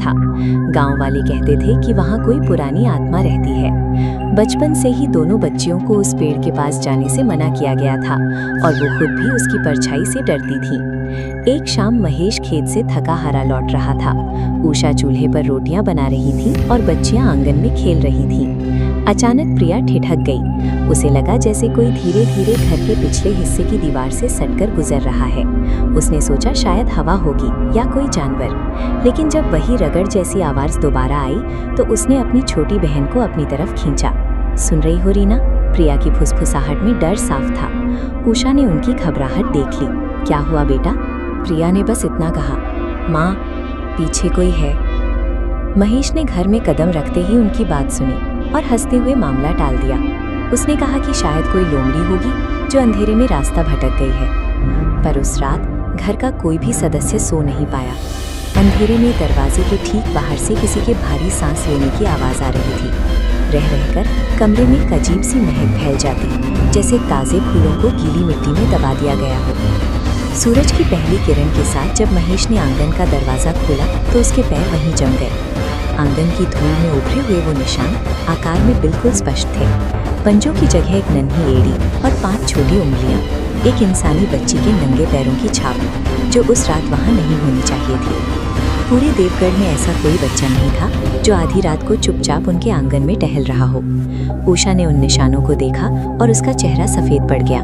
था। गांव वाले कहते थे कि वहाँ कोई पुरानी आत्मा रहती है। बचपन से ही दोनों बच्चियों को उस पेड़ के पास जाने से मना किया गया था और वो खुद भी उसकी परछाई से डरती थी। एक शाम महेश खेत से थका हारा लौट रहा था। उषा चूल्हे पर रोटियां बना रही थी और बच्चियां आंगन में खेल रही थीं। अचानक प्रिया ठिठक गई। उसे लगा जैसे कोई धीरे धीरे घर के पिछले हिस्से की दीवार से सटकर गुजर रहा है। उसने सोचा शायद हवा होगी या कोई जानवर, लेकिन जब वही रगड़ जैसी आवाज दोबारा आई तो उसने अपनी छोटी बहन को अपनी तरफ खींचा। सुन रही हो रीना? प्रिया की फुसफुसाहट में डर साफ था। उषा ने उनकी घबराहट देख ली। क्या हुआ बेटा? प्रिया ने बस इतना कहा, माँ पीछे कोई है। महेश ने घर में कदम रखते ही उनकी बात सुनी और हंसते हुए मामला टाल दिया। उसने कहा कि शायद कोई लोमड़ी होगी जो अंधेरे में रास्ता भटक गई है। पर उस रात घर का कोई भी सदस्य सो नहीं पाया। अंधेरे में दरवाजे के ठीक बाहर से किसी के भारी सांस लेने की आवाज आ रही थी। रह रहकर कमरे में एक अजीब सी महक फैल जाती, जैसे ताजे फूलों को गीली मिट्टी में दबा दिया गया हो। सूरज की पहली किरण के साथ जब महेश ने आंगन का दरवाजा खोला तो उसके पैर वहीं जम गए। आंगन की धूल में उभरे हुए वो निशान आकार में बिल्कुल स्पष्ट थे। पंजों की जगह एक नन्ही एड़ी और 5 छोटी उंगलियां, एक इंसानी बच्ची के नंगे पैरों की छाप, जो उस रात वहां नहीं होनी चाहिए थी। पूरे देवगढ़ में ऐसा कोई बच्चा नहीं था जो आधी रात को चुपचाप उनके आंगन में टहल रहा हो। उषा ने उन निशानों को देखा और उसका चेहरा सफेद पड़ गया।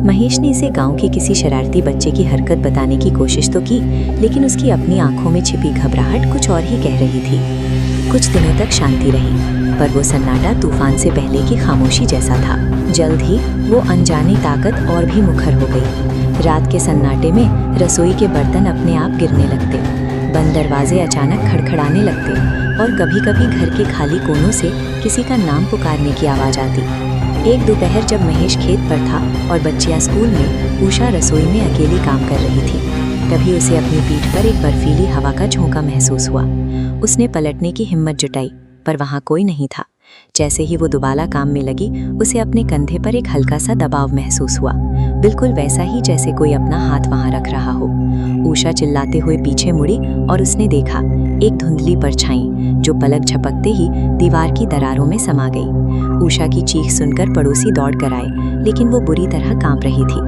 महेश ने इसे गांव के किसी शरारती बच्चे की हरकत बताने की कोशिश तो की, लेकिन उसकी अपनी आंखों में छिपी घबराहट कुछ और ही कह रही थी। कुछ दिनों तक शांति रही, पर वो सन्नाटा तूफान से पहले की खामोशी जैसा था। जल्द ही वो अनजानी ताकत और भी मुखर हो गई। रात के सन्नाटे में रसोई के बर्तन अपने आप गिरने लगते, बंद दरवाजे अचानक खड़खड़ाने लगते और कभी-कभी घर के खाली कोनों से किसी का नाम पुकारने की आवाज आती। एक दोपहर जब महेश खेत पर था और बच्चियां स्कूल में, उषा रसोई में अकेली काम कर रही थी। तभी उसे अपनी पीठ पर एक बर्फीली हवा का झोंका महसूस हुआ। उसने पलटने की हिम्मत जुटाई, पर वहां कोई नहीं था। जैसे ही वो दोबारा काम में लगी, उसे अपने कंधे पर एक हल्का सा दबाव महसूस हुआ, बिल्कुल वैसा ही जैसे कोई अपना हाथ वहां रख रहा हो। उषा चिल्लाते हुए पीछे मुड़ी और उसने देखा एक धुंधली परछाई जो पलक झपकते ही दीवार की दरारों में समा गई। उषा की चीख सुनकर पड़ोसी दौड़ कर आए, लेकिन वो बुरी तरह कांप रही थी।